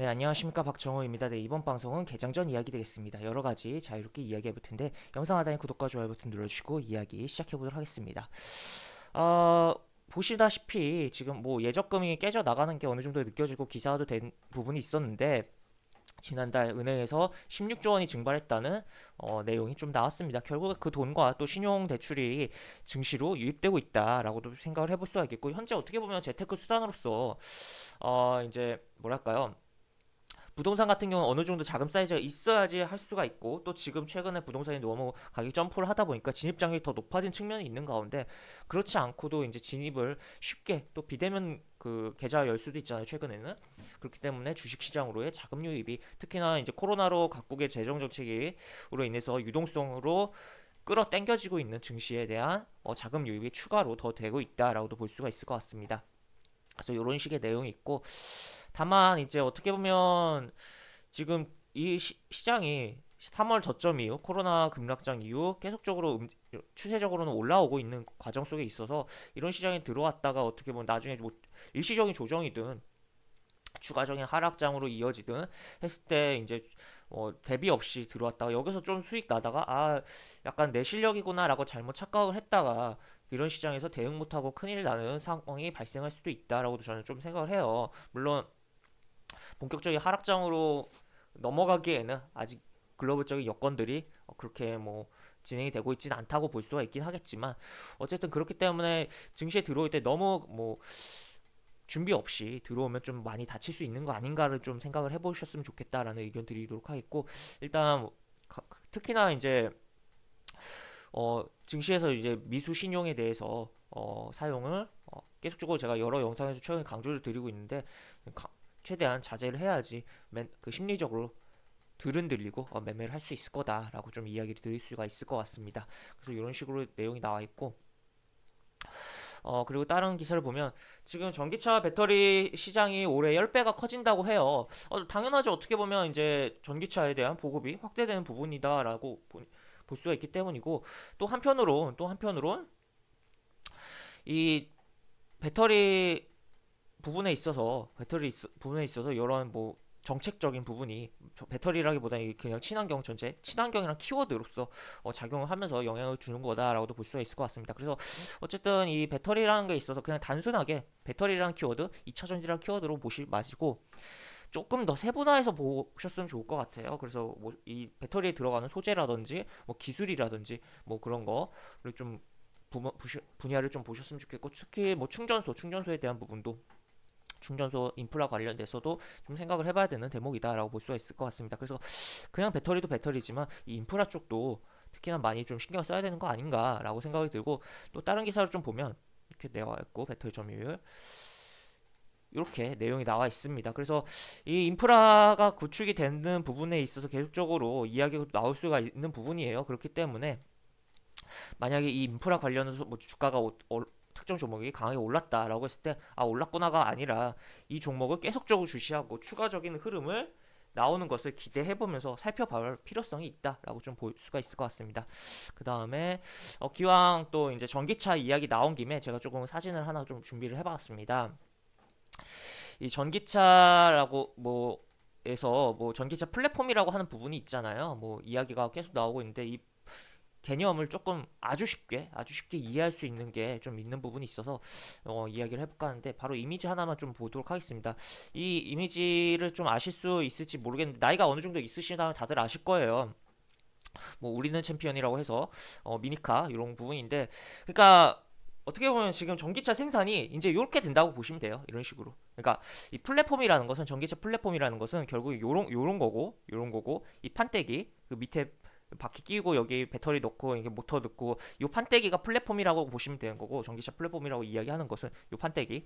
네, 안녕하십니까. 박정호입니다. 네, 이번 방송은 개장 전 이야기 되겠습니다. 여러 가지 자유롭게 이야기해 볼 텐데 영상 하단에 구독과 좋아요 버튼 눌러주시고 이야기 시작해 보도록 하겠습니다. 어, 보시다시피 지금 뭐 예적금이 깨져 나가는 게 어느 정도 느껴지고 기사화도 된 부분이 있었는데 지난달 은행에서 16조 원이 증발했다는 내용이 좀 나왔습니다. 결국 그 돈과 또 신용 대출이 증시로 유입되고 있다라고도 생각을 해볼 수가 있겠고 현재 어떻게 보면 재테크 수단으로서 이제 뭐랄까요? 부동산 같은 경우는 어느 정도 자금 사이즈가 있어야지 할 수가 있고 또 지금 최근에 부동산이 너무 가격 점프를 하다 보니까 진입 장벽이 더 높아진 측면이 있는 가운데 그렇지 않고도 이제 진입을 쉽게 또 비대면 그 계좌 열 수도 있잖아요 최근에는. 그렇기 때문에 주식 시장으로의 자금 유입이 특히나 이제 코로나로 각국의 재정 정책으로 인해서 유동성으로 끌어당겨지고 있는 증시에 대한 자금 유입이 추가로 더 되고 있다라고도 볼 수가 있을 것 같습니다. 그래서 이런 식의 내용이 있고 다만 이제 어떻게 보면 지금 이 시장이 3월 저점 이후 코로나 급락장 이후 계속적으로 추세적으로는 올라오고 있는 과정 속에 있어서 이런 시장에 들어왔다가 어떻게 보면 나중에 뭐 일시적인 조정이든 추가적인 하락장으로 이어지든 했을 때 이제 대비 없이 들어왔다가 여기서 좀 수익 나다가 약간 내 실력이구나라고 잘못 착각을 했다가 이런 시장에서 대응 못하고 큰일 나는 상황이 발생할 수도 있다라고도 저는 좀 생각을 해요. 물론 본격적인 하락장으로 넘어가기에는 아직 글로벌적인 여건들이 그렇게 뭐 진행이 되고 있지는 않다고 볼 수가 있긴 하겠지만 어쨌든 그렇기 때문에 증시에 들어올 때 너무 뭐 준비 없이 들어오면 좀 많이 다칠 수 있는 거 아닌가를 좀 생각을 해보셨으면 좋겠다라는 의견 드리도록 하겠고 일단 특히나 이제 증시에서 이제 미수 신용에 대해서 사용을 계속적으로 제가 여러 영상에서 최근에 강조를 드리고 있는데 최대한 자제를 해야지 그 심리적으로 덜 흔들리고 매매를 할 수 있을 거다라고 좀 이야기를 드릴 수가 있을 것 같습니다. 그래서 이런 식으로 내용이 나와 있고 그리고 다른 기사를 보면 지금 전기차 배터리 시장이 올해 10배가 커진다고 해요. 당연하죠. 어떻게 보면 이제 전기차에 대한 보급이 확대되는 부분이다라고 볼 수가 있기 때문이고 또 한편으론 이 배터리 부분에 있어서 이런 뭐 정책적인 부분이 배터리라기보다는 그냥 친환경 전체, 친환경이란 키워드로서 작용을 하면서 영향을 주는 거다라고도 볼 수가 있을 것 같습니다. 그래서 어쨌든 이 배터리라는 게 있어서 그냥 단순하게 배터리라는 키워드, 2차 전지라는 키워드로 보시 마시고 조금 더 세분화해서 보셨으면 좋을 것 같아요. 그래서 뭐 이 배터리에 들어가는 소재라든지 뭐 기술이라든지 뭐 그런 거를 좀 분야를 좀 보셨으면 좋겠고 특히 뭐 충전소에 대한 부분도 충전소 인프라 관련돼서도 좀 생각을 해봐야 되는 대목이다라고 볼 수가 있을 것 같습니다. 그래서 그냥 배터리도 배터리지만 이 인프라 쪽도 특히나 많이 좀 신경 써야 되는 거 아닌가라고 생각이 들고 또 다른 기사를 좀 보면 이렇게 나와 있고 배터리 점유율 이렇게 내용이 나와 있습니다. 그래서 이 인프라가 구축이 되는 부분에 있어서 계속적으로 이야기가 나올 수가 있는 부분이에요. 그렇기 때문에 만약에 이 인프라 관련해서 뭐 주가가 특정 종목이 강하게 올랐다라고 했을 때 올랐구나가 아니라 이 종목을 계속적으로 주시하고 추가적인 흐름을 나오는 것을 기대해 보면서 살펴볼 필요성이 있다라고 좀 볼 수가 있을 것 같습니다. 그 다음에 기왕 또 이제 전기차 이야기 나온 김에 제가 조금 사진을 하나 좀 준비를 해봤습니다. 이 전기차라고 에서 뭐 전기차 플랫폼이라고 하는 부분이 있잖아요. 뭐 이야기가 계속 나오고 있는데 이 개념을 조금 아주 쉽게 이해할 수 있는 게 좀 있는 부분이 있어서 이야기를 해볼까 하는데 바로 이미지 하나만 좀 보도록 하겠습니다. 이 이미지를 좀 아실 수 있을지 모르겠는데 나이가 어느 정도 있으시다면 다들 아실 거예요. 뭐 우리는 챔피언이라고 해서 미니카 이런 부분인데 그러니까 어떻게 보면 지금 전기차 생산이 이제 이렇게 된다고 보시면 돼요. 이런 식으로. 그러니까 이 플랫폼이라는 것은 전기차 플랫폼이라는 것은 결국 요런 거고 이 판때기 그 밑에 바퀴 끼고 여기 배터리 넣고 이게 모터 넣고 이 판때기가 플랫폼이라고 보시면 되는 거고 전기차 플랫폼이라고 이야기하는 것은 이 판때기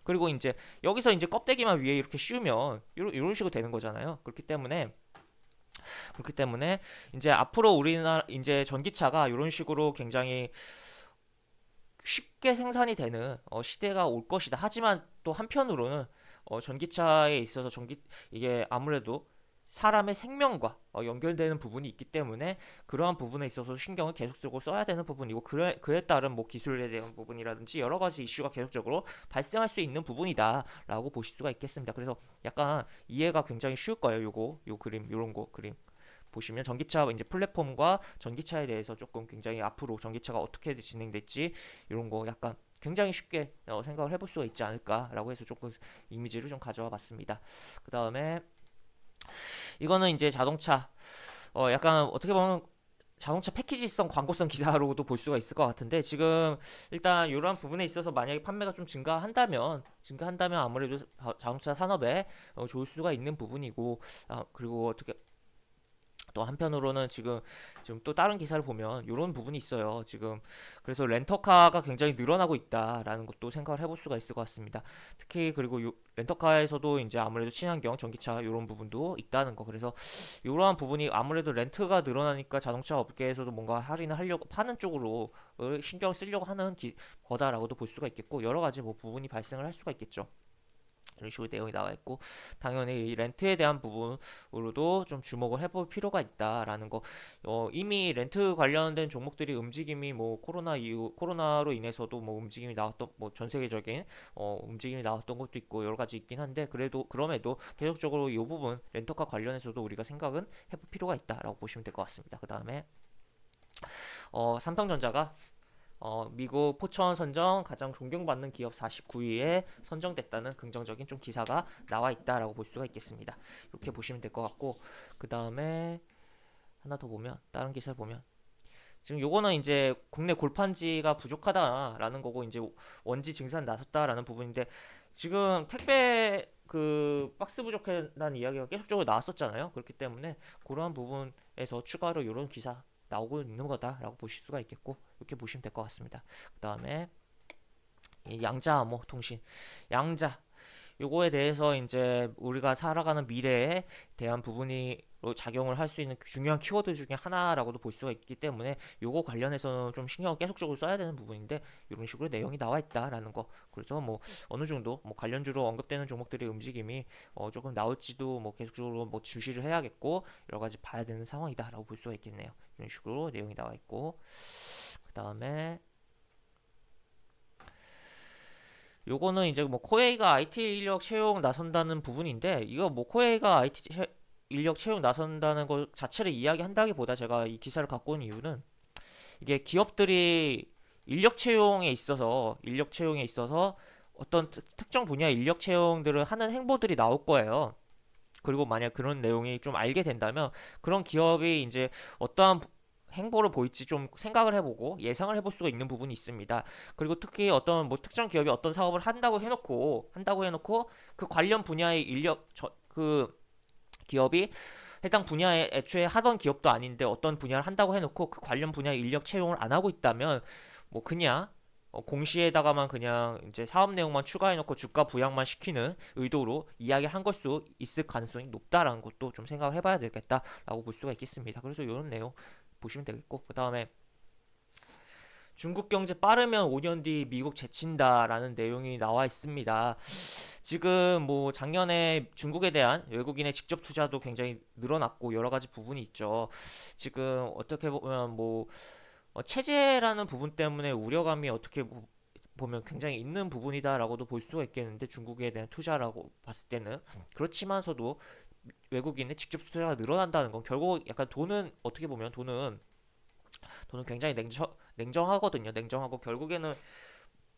그리고 이제 여기서 이제 껍데기만 위에 이렇게 씌우면 이런 식으로 되는 거잖아요. 그렇기 때문에 이제 앞으로 우리나라 이제 전기차가 이런 식으로 굉장히 쉽게 생산이 되는 시대가 올 것이다. 하지만 또 한편으로는 전기차에 있어서 이게 아무래도 사람의 생명과 연결되는 부분이 있기 때문에 그러한 부분에 있어서 신경을 계속적으로 써야 되는 부분이고, 그에 따른 뭐 기술에 대한 부분이라든지 여러 가지 이슈가 계속적으로 발생할 수 있는 부분이다라고 보실 수가 있겠습니다. 그래서 약간 이해가 굉장히 쉬울 거예요. 요 그림, 요런 거 그림 보시면 전기차 이제 플랫폼과 전기차에 대해서 조금 굉장히 앞으로 전기차가 어떻게 진행될지 이런 거 약간 굉장히 쉽게 생각을 해볼 수가 있지 않을까라고 해서 조금 이미지를 좀 가져와 봤습니다. 그 다음에 이거는 이제 자동차, 약간 어떻게 보면 자동차 패키지성 광고성 기사로도 볼 수가 있을 것 같은데, 지금 일단 이러한 부분에 있어서 만약에 판매가 좀 증가한다면 아무래도 자동차 산업에 좋을 수가 있는 부분이고, 그리고 어떻게 또 한편으로는 지금 또 다른 기사를 보면 이런 부분이 있어요. 지금 그래서 렌터카가 굉장히 늘어나고 있다라는 것도 생각을 해볼 수가 있을 것 같습니다. 특히 그리고 렌터카에서도 이제 아무래도 친환경 전기차 이런 부분도 있다는 거. 그래서 이러한 부분이 아무래도 렌트가 늘어나니까 자동차 업계에서도 뭔가 할인을 하려고 파는 쪽으로 신경을 쓰려고 하는 거다라고도 볼 수가 있겠고, 여러 가지 뭐 부분이 발생을 할 수가 있겠죠. 이런 식으로 내용이 나와 있고, 당연히 이 렌트에 대한 부분으로도 좀 주목을 해볼 필요가 있다라는 거. 이미 렌트 관련된 종목들이 움직임이 뭐 코로나로 인해서도 뭐 움직임이 나왔던, 뭐 전 세계적인 움직임이 나왔던 것도 있고 여러 가지 있긴 한데, 그럼에도 계속적으로 이 부분 렌터카 관련해서도 우리가 생각은 해볼 필요가 있다라고 보시면 될 것 같습니다. 그 다음에 삼성전자가 미국 포천 선정 가장 존경받는 기업 49위에 선정됐다는 긍정적인 좀 기사가 나와 있다라고 볼 수가 있겠습니다. 이렇게 보시면 될 것 같고, 그 다음에 하나 더 보면, 다른 기사를 보면, 지금 요거는 이제 국내 골판지가 부족하다라는 거고, 이제 원지 증산 나섰다라는 부분인데, 지금 택배 그 박스 부족하다는 이야기가 계속적으로 나왔었잖아요. 그렇기 때문에 그러한 부분에서 추가로 이런 기사 나오고 있는 거다라고 보실 수가 있겠고, 이렇게 보시면 될 것 같습니다. 그 다음에 양자암호 통신, 양자, 요거에 대해서 이제 우리가 살아가는 미래에 대한 부분이 작용을 할 수 있는 중요한 키워드 중에 하나라고도 볼 수가 있기 때문에 요거 관련해서는 좀 신경을 계속적으로 써야 되는 부분인데, 이런 식으로 내용이 나와 있다라는 거. 그래서 뭐 어느 정도 뭐 관련주로 언급되는 종목들의 움직임이 조금 나올지도 뭐 계속적으로 뭐 주시를 해야겠고, 여러 가지 봐야 되는 상황이다라고 볼 수가 있겠네요. 이런 식으로 내용이 나와 있고, 그 다음에 요거는 이제 뭐 코웨이가 IT 인력 채용 나선다는 부분인데, 이거 뭐 코웨이가 인력 채용 나선다는 것 자체를 이야기한다기보다 제가 이 기사를 갖고 온 이유는, 이게 기업들이 인력 채용에 있어서 어떤 특정 분야 인력 채용들을 하는 행보들이 나올 거예요. 그리고 만약 그런 내용이 좀 알게 된다면, 그런 기업이 이제 어떠한 행보를 보일지 좀 생각을 해보고 예상을 해볼 수가 있는 부분이 있습니다. 그리고 특히 어떤 뭐 특정 기업이 어떤 사업을 한다고 해놓고 그 관련 분야의 그 기업이 해당 분야에 애초에 하던 기업도 아닌데 어떤 분야를 한다고 해놓고 그 관련 분야의 인력 채용을 안 하고 있다면, 뭐 그냥 공시에다가만 그냥 이제 사업 내용만 추가해놓고 주가 부양만 시키는 의도로 이야기를 한 걸 수 있을 가능성이 높다라는 것도 좀 생각을 해봐야 되겠다라고 볼 수가 있겠습니다. 그래서 이런 내용 보시면 되겠고, 그 다음에 중국 경제 빠르면 5년 뒤 미국 제친다라는 내용이 나와 있습니다. 지금 뭐 작년에 중국에 대한 외국인의 직접 투자도 굉장히 늘어났고 여러 가지 부분이 있죠. 지금 어떻게 보면 뭐 체제라는 부분 때문에 우려감이 어떻게 보면 굉장히 있는 부분이다라고도 볼 수가 있겠는데, 중국에 대한 투자라고 봤을 때는. 그렇지만서도 외국인의 직접 투자가 늘어난다는 건 결국 약간 돈은 굉장히 냉정하거든요. 냉정하고 결국에는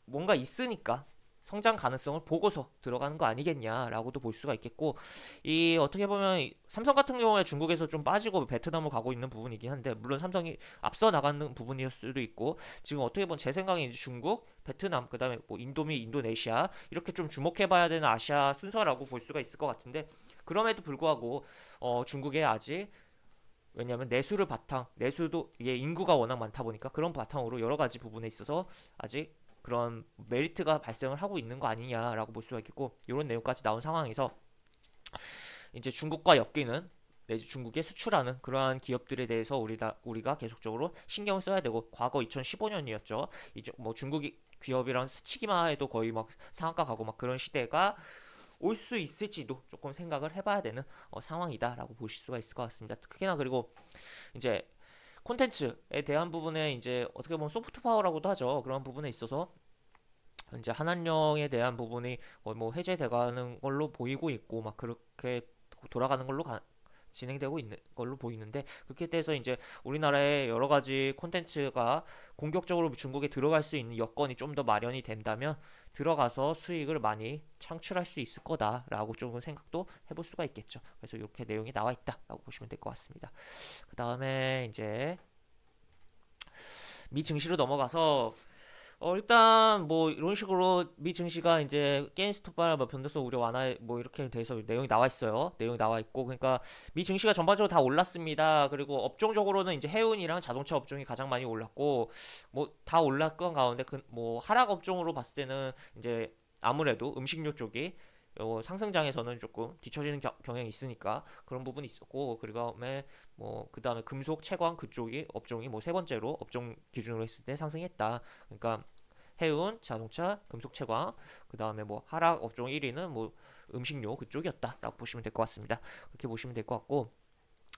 뭔가 있으니까 성장 가능성을 보고서 들어가는 거 아니겠냐라고도 볼 수가 있겠고, 이 어떻게 보면 삼성 같은 경우에 중국에서 좀 빠지고 베트남으로 가고 있는 부분이긴 한데, 물론 삼성이 앞서 나가는 부분일 수도 있고, 지금 어떻게 보면 제 생각에 이제 중국, 베트남, 그다음에 뭐 인도네시아 이렇게 좀 주목해봐야 되는 아시아 순서라고 볼 수가 있을 것 같은데, 그럼에도 불구하고 중국에 아직, 왜냐하면 내수도 이게 인구가 워낙 많다 보니까 그런 바탕으로 여러 가지 부분에 있어서 아직 그런 메리트가 발생을 하고 있는 거 아니냐라고 볼 수가 있겠고, 이런 내용까지 나온 상황에서 이제 중국과 엮이는, 내지 중국에 수출하는 그러한 기업들에 대해서 우리가 계속적으로 신경을 써야 되고, 과거 2015년이었죠. 이제 뭐 중국 기업이랑 스치기만 해도 거의 막 상한가 가고 막 그런 시대가 올 수 있을지도 조금 생각을 해봐야 되는 상황이다라고 보실 수가 있을 것 같습니다. 특히나 그리고 이제 콘텐츠에 대한 부분에 이제 어떻게 보면 소프트 파워라고도 하죠. 그런 부분에 있어서 이제 한한령에 대한 부분이 뭐 해제돼가는 걸로 보이고 있고 막 그렇게 돌아가는 걸로 진행되고 있는 걸로 보이는데, 그렇게 돼서 이제 우리나라의 여러 가지 콘텐츠가 공격적으로 중국에 들어갈 수 있는 여건이 좀 더 마련이 된다면 들어가서 수익을 많이 창출할 수 있을 거다라고 조금 생각도 해볼 수가 있겠죠. 그래서 이렇게 내용이 나와 있다라고 보시면 될 것 같습니다. 그 다음에 이제 미 증시로 넘어가서 일단 뭐 이런 식으로 미 증시가 이제 게임스톱발 뭐 변동성 우려 완화 뭐 이렇게 돼서 내용이 나와 있어요. 내용이 나와 있고, 그러니까 미 증시가 전반적으로 다 올랐습니다. 그리고 업종적으로는 이제 해운이랑 자동차 업종이 가장 많이 올랐고, 뭐 다 올랐건 가운데 그 뭐 하락 업종으로 봤을 때는 이제 아무래도 음식료 쪽이 상승장에서는 조금 뒤처지는 경향이 있으니까 그런 부분이 있었고, 그다음에 뭐 그다음에 금속, 채광 그쪽이 업종이 뭐 세 번째로 업종 기준으로 했을 때 상승했다. 그러니까 해운, 자동차, 금속, 채광, 그 다음에 뭐 하락 업종 1위는 뭐 음식료 그쪽이었다라고 보시면 될 것 같습니다. 그렇게 보시면 될 것 같고,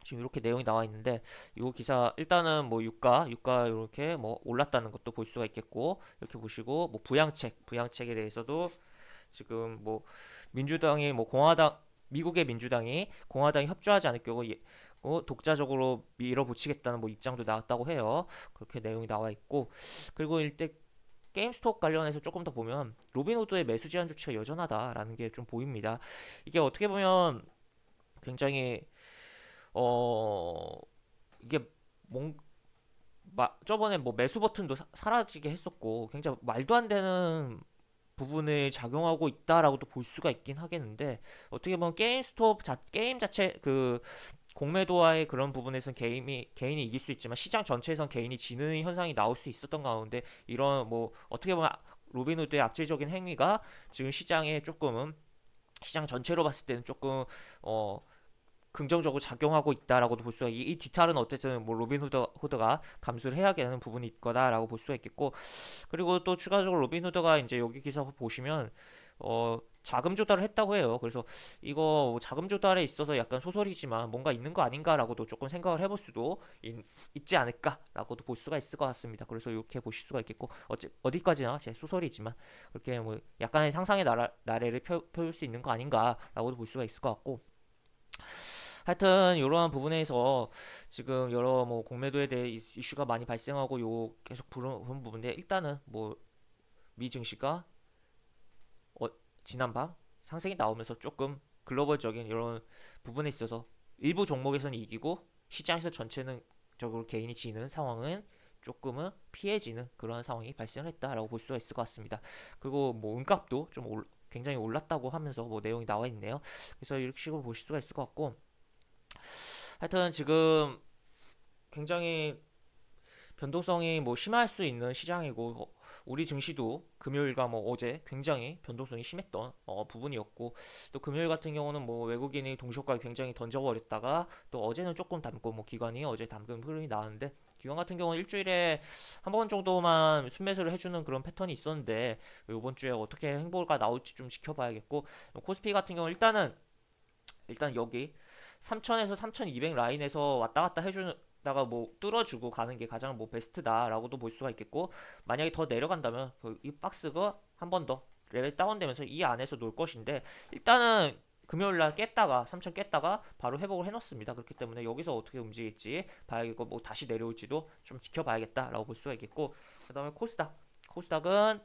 지금 이렇게 내용이 나와 있는데 이 기사 일단은 뭐 유가 이렇게 뭐 올랐다는 것도 볼 수가 있겠고, 이렇게 보시고 뭐 부양책에 대해서도 지금 뭐 민주당이 뭐 공화당 미국의 민주당이 공화당이 협조하지 않을 경우 독자적으로 밀어붙이겠다는 뭐 입장도 나왔다고 해요. 그렇게 내용이 나와 있고, 그리고 일대 게임스톡 관련해서 조금 더 보면 로빈후드의 매수 제한 조치가 여전하다라는 게 좀 보입니다. 이게 어떻게 보면 굉장히 어 이게 뭔 저번에 뭐 매수 버튼도 사라지게 했었고 굉장히 말도 안 되는 부분을 작용하고 있다라고도 볼 수가 있긴 하겠는데, 어떻게 보면 게임 자체 그 공매도와의 그런 부분에서는 개인이 이길 수 있지만 시장 전체에선 개인이 지는 현상이 나올 수 있었던 가운데, 이런 뭐 어떻게 보면 로빈후드의 악질적인 행위가 지금 시장에 조금은 시장 전체로 봤을 때는 조금 어 긍정적으로 작용하고 있다라고도 볼 수가 이 뒤탈은 어쨌든 뭐 로빈후드가 감수를 해야 되는 부분이 있거다라고 볼 수가 있겠고, 그리고 또 추가적으로 로빈후드가 이제 여기 기사 보시면 자금 조달을 했다고 해요. 그래서 이거 뭐 자금 조달에 있어서 약간 소설이지만 뭔가 있는 거 아닌가라고도 조금 생각을 해볼 수도 있지 않을까라고도 볼 수가 있을 것 같습니다. 그래서 이렇게 보실 수가 있겠고, 어디까지나 제 소설이지만 그렇게 뭐 약간의 상상의 나래를 펼 수 있는 거 아닌가라고도 볼 수가 있을 것 같고, 하여튼 이러한 부분에서 지금 여러 뭐 공매도에 대해 이슈가 많이 발생하고 계속 부른 부분인데, 일단은 뭐 미 증시가 어, 지난밤 상승이 나오면서 조금 글로벌적인 이런 부분에 있어서 일부 종목에서는 이기고 시장에서 전체는 적으로 개인이 지는 상황은 조금은 피해지는 그런 상황이 발생을 했다라고 볼 수가 있을 것 같습니다. 그리고 뭐 은값도 좀 굉장히 올랐다고 하면서 뭐 내용이 나와 있네요. 그래서 이렇게 식으로 보실 수가 있을 것 같고, 하여튼 지금 굉장히 변동성이 뭐 심할 수 있는 시장이고, 우리 증시도 금요일과 뭐 어제 굉장히 변동성이 심했던 부분이었고, 또 금요일 같은 경우는 뭐 외국인이 동시효과를 굉장히 던져버렸다가 또 어제는 조금 담고 뭐 기관이 어제 담금 흐름이 나왔는데, 기관 같은 경우는 일주일에 한 번 정도만 순매수를 해주는 그런 패턴이 있었는데 이번 주에 어떻게 행보가 나올지 좀 지켜봐야겠고, 코스피 같은 경우 일단 여기 3000에서 3200 라인에서 왔다 갔다 해주다가 뭐 뚫어주고 가는 게 가장 뭐 베스트다라고도 볼 수가 있겠고, 만약에 더 내려간다면 이 박스가 한 번 더 레벨 다운되면서 이 안에서 놀 것인데, 일단은 금요일날 깼다가 3000 깼다가 바로 회복을 해놓습니다. 그렇기 때문에 여기서 어떻게 움직일지 봐야겠고, 뭐 다시 내려올지도 좀 지켜봐야겠다라고 볼 수가 있겠고, 그 다음에 코스닥은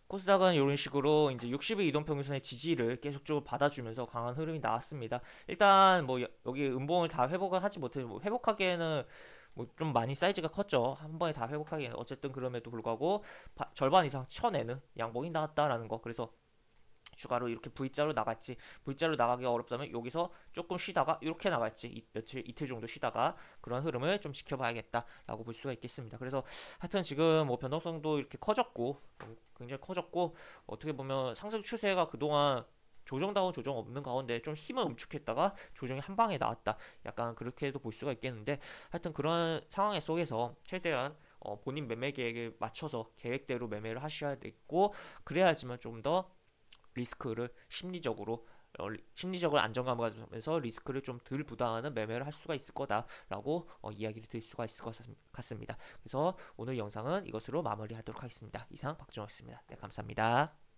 코스닥은 이런 식으로 이제 60일 이동평균선의 지지를 계속적으로 받아주면서 강한 흐름이 나왔습니다. 일단 뭐 여기 음봉을 다 회복을 하지 못해 뭐 회복하기에는 뭐 좀 많이 사이즈가 컸죠. 한 번에 다 회복하기에는. 어쨌든 그럼에도 불구하고 절반 이상 쳐내는 양봉이 나왔다라는 거. 그래서 추가로 이렇게 V자로 나갈지, V자로 나가기가 어렵다면 여기서 조금 쉬다가 이렇게 나갈지, 이틀 정도 쉬다가 그런 흐름을 좀 지켜봐야겠다라고 볼 수가 있겠습니다. 그래서 하여튼 지금 뭐 변동성도 이렇게 커졌고 굉장히 커졌고, 어떻게 보면 상승 추세가 그동안 조정다운 조정 없는 가운데 좀 힘을 음축했다가 조정이 한 방에 나왔다, 약간 그렇게도 볼 수가 있겠는데, 하여튼 그런 상황 속에서 최대한 본인 매매 계획에 맞춰서 계획대로 매매를 하셔야 되고, 그래야지만 좀더 리스크를 심리적으로 안정감을 가지면서 리스크를 좀 덜 부담하는 매매를 할 수가 있을 거다라고 이야기를 드릴 수가 있을 것 같습니다. 그래서 오늘 영상은 이것으로 마무리하도록 하겠습니다. 이상 박준호였습니다. 네, 감사합니다.